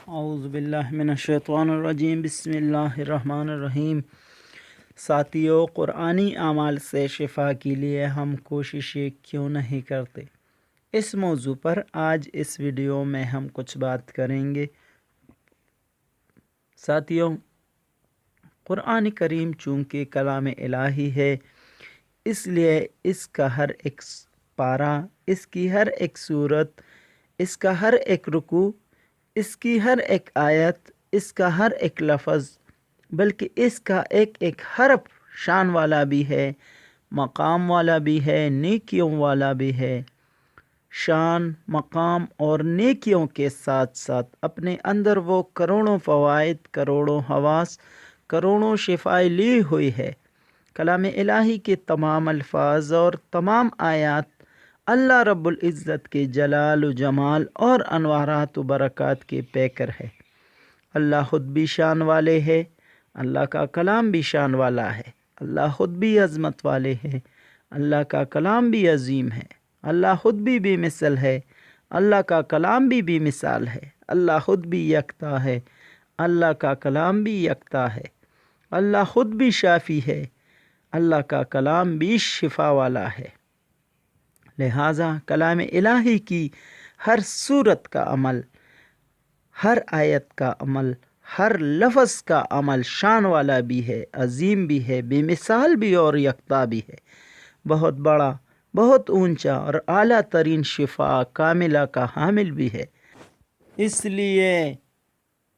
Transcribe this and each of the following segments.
اعوذ باللہ من الشیطان الرجیم، بسم اللہ الرحمن الرحیم۔ ساتھیو، قرآنی اعمال سے شفا کے لیے ہم کوششیں کیوں نہیں کرتے؟ اس موضوع پر آج اس ویڈیو میں ہم کچھ بات کریں گے۔ ساتھیو، قرآن کریم چونکہ کلام الہی ہے، اس لیے اس کا ہر ایک پارہ، اس کی ہر ایک صورت، اس کا ہر ایک رکوع، اس کی ہر ایک آیت، اس کا ہر ایک لفظ، بلکہ اس کا ایک ایک حرف شان والا بھی ہے، مقام والا بھی ہے، نیکیوں والا بھی ہے۔ شان، مقام اور نیکیوں کے ساتھ ساتھ اپنے اندر وہ کروڑوں فوائد، کروڑوں حواس، کروڑوں شفائیں لی ہوئی ہے۔ کلام الہی کے تمام الفاظ اور تمام آیات اللہ رب العزت کے جلال و جمال اور انوارات و برکات کے پیکر ہے۔ اللہ خود بھی شان والے ہے، اللہ کا کلام بھی شان والا ہے، اللہ خود بھی عظمت والے ہے، اللہ کا کلام بھی عظیم ہے، اللہ خود بھی بے مثل ہے، اللہ کا کلام بھی بے مثال ہے، اللہ خود بھی یکتا ہے، اللہ کا کلام بھی یکتا ہے، اللہ خود بھی شافی ہے، اللہ کا کلام بھی شفا والا ہے۔ لہٰذا کلام الہی کی ہر صورت کا عمل، ہر آیت کا عمل، ہر لفظ کا عمل شان والا بھی ہے، عظیم بھی ہے، بے مثال بھی اور یکتا بھی ہے، بہت بڑا، بہت اونچا اور اعلیٰ ترین شفا کاملہ کا حامل بھی ہے۔ اس لیے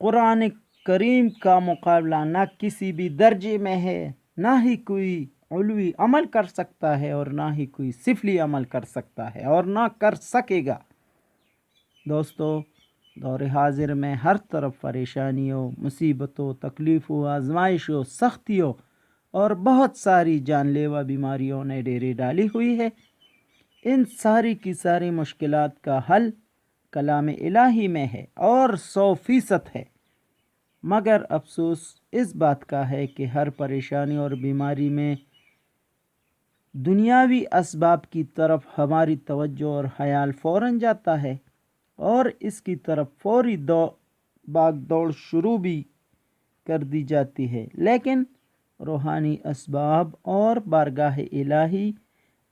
قرآن کریم کا مقابلہ نہ کسی بھی درجے میں ہے، نہ ہی کوئی علوی عمل کر سکتا ہے اور نہ ہی کوئی سفلی عمل کر سکتا ہے اور نہ کر سکے گا۔ دوستو، دور حاضر میں ہر طرف پریشانیوں، مصیبتوں، تکلیفوں، آزمائشوں، سختیوں اور بہت ساری جان لیوا بیماریوں نے ڈیرے ڈالی ہوئی ہے۔ ان ساری کی ساری مشکلات کا حل کلام الہی میں ہے اور 100% ہے، مگر افسوس اس بات کا ہے کہ ہر پریشانی اور بیماری میں دنیاوی اسباب کی طرف ہماری توجہ اور خیال فوراً جاتا ہے اور اس کی طرف فوری بھاگ دوڑ شروع بھی کر دی جاتی ہے، لیکن روحانی اسباب اور بارگاہ الہی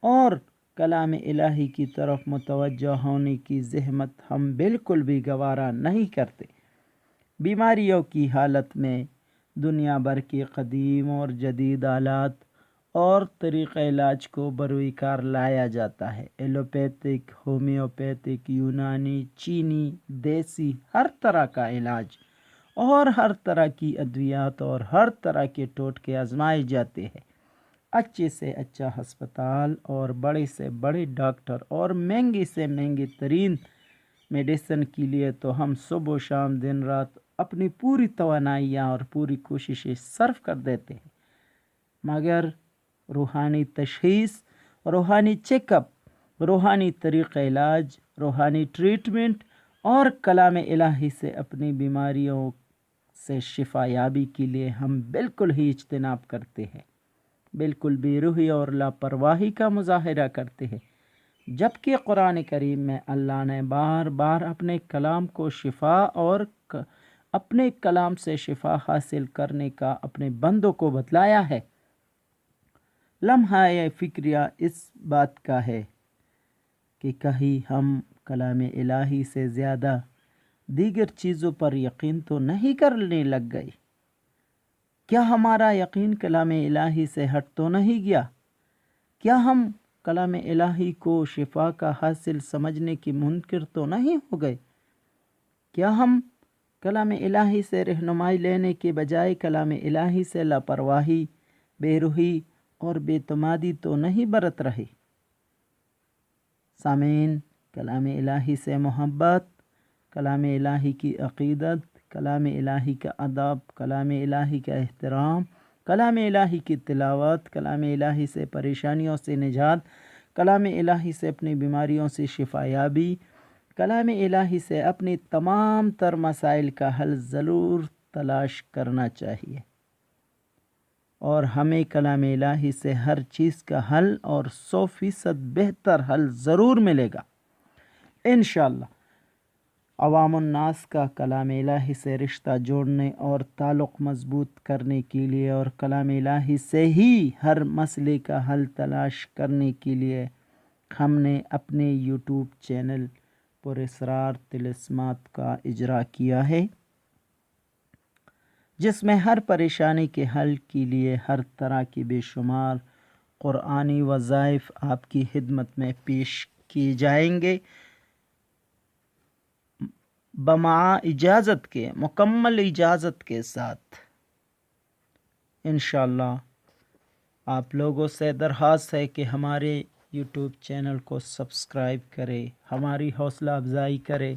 اور کلام الہی کی طرف متوجہ ہونے کی زحمت ہم بالکل بھی گوارا نہیں کرتے۔ بیماریوں کی حالت میں دنیا بھر کے قدیم اور جدید آلات اور طریقہ علاج کو بروئے کار لایا جاتا ہے۔ ایلوپیتھک، ہومیوپیتھک، یونانی، چینی، دیسی، ہر طرح کا علاج اور ہر طرح کی ادویات اور ہر طرح کے ٹوٹکے آزمائے جاتے ہیں۔ اچھے سے اچھا ہسپتال اور بڑے سے بڑے ڈاکٹر اور مہنگے سے مہنگے ترین میڈیسن کے لیے تو ہم صبح و شام دن رات اپنی پوری توانائیاں اور پوری کوششیں صرف کر دیتے ہیں، مگر روحانی تشخیص، روحانی چیک اپ، روحانی طریقہ علاج، روحانی ٹریٹمنٹ اور کلام الہی سے اپنی بیماریوں سے شفا یابی کے لیے ہم بالکل ہی اجتناب کرتے ہیں، بالکل بے روحی اور لاپرواہی کا مظاہرہ کرتے ہیں، جبکہ قرآن کریم میں اللہ نے بار بار اپنے کلام کو شفا اور اپنے کلام سے شفا حاصل کرنے کا اپنے بندوں کو بتلایا ہے۔ لمحہ فکریہ اس بات کا ہے کہ کہیں ہم کلام الہی سے زیادہ دیگر چیزوں پر یقین تو نہیں کرنے لگ گئے؟ کیا ہمارا یقین کلام الہی سے ہٹ تو نہیں گیا؟ کیا ہم کلام الہی کو شفا کا حاصل سمجھنے کے منکر تو نہیں ہو گئے؟ کیا ہم کلام الہی سے رہنمائی لینے کے بجائے کلام الہی سے لاپرواہی، بے روحی اور بے اعتمادی تو نہیں برت رہے؟ سامعین، کلام الہی سے محبت، کلام الہی کی عقیدت، کلام الہی کا ادب، کلام الہی کا احترام، کلام الہی کی تلاوت، کلام الہی سے پریشانیوں سے نجات، کلام الہی سے اپنی بیماریوں سے شفا یابی، کلام الہی سے اپنی تمام تر مسائل کا حل ضرور تلاش کرنا چاہیے، اور ہمیں کلام الہی سے ہر چیز کا حل اور 100% بہتر حل ضرور ملے گا انشاءاللہ۔ عوام الناس کا کلام الہی سے رشتہ جوڑنے اور تعلق مضبوط کرنے کے لیے اور کلام الہی سے ہی ہر مسئلے کا حل تلاش کرنے کے لیے ہم نے اپنے یوٹیوب چینل پر اسرار طلسمات کا اجرا کیا ہے، جس میں ہر پریشانی کے حل کے لیے ہر طرح کی بے شمار قرآنی وظائف آپ کی خدمت میں پیش کیے جائیں گے، بمع اجازت کے، مکمل اجازت کے ساتھ۔ انشاءاللہ آپ لوگوں سے درخواست ہے کہ ہمارے یوٹیوب چینل کو سبسکرائب کرے، ہماری حوصلہ افزائی کرے،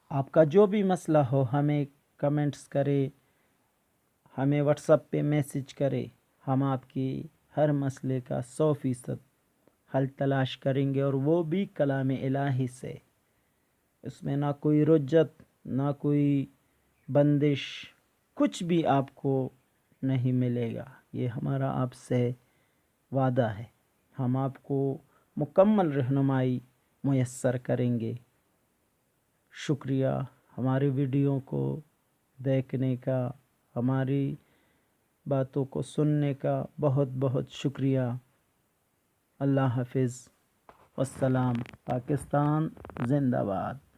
آپ کا جو بھی مسئلہ ہو ہمیں کمنٹس کرے، ہمیں واٹس ایپ پہ میسج کرے، ہم آپ کی ہر مسئلے کا 100% حل تلاش کریں گے، اور وہ بھی کلام الہی سے۔ اس میں نہ کوئی رجت، نہ کوئی بندش، کچھ بھی آپ کو نہیں ملے گا۔ یہ ہمارا آپ سے وعدہ ہے، ہم آپ کو مکمل رہنمائی میسر کریں گے۔ شکریہ ہماری ویڈیو کو دیکھنے کا، ہماری باتوں کو سننے کا بہت بہت شکریہ۔ اللہ حافظ، والسلام۔ پاکستان زندہ باد۔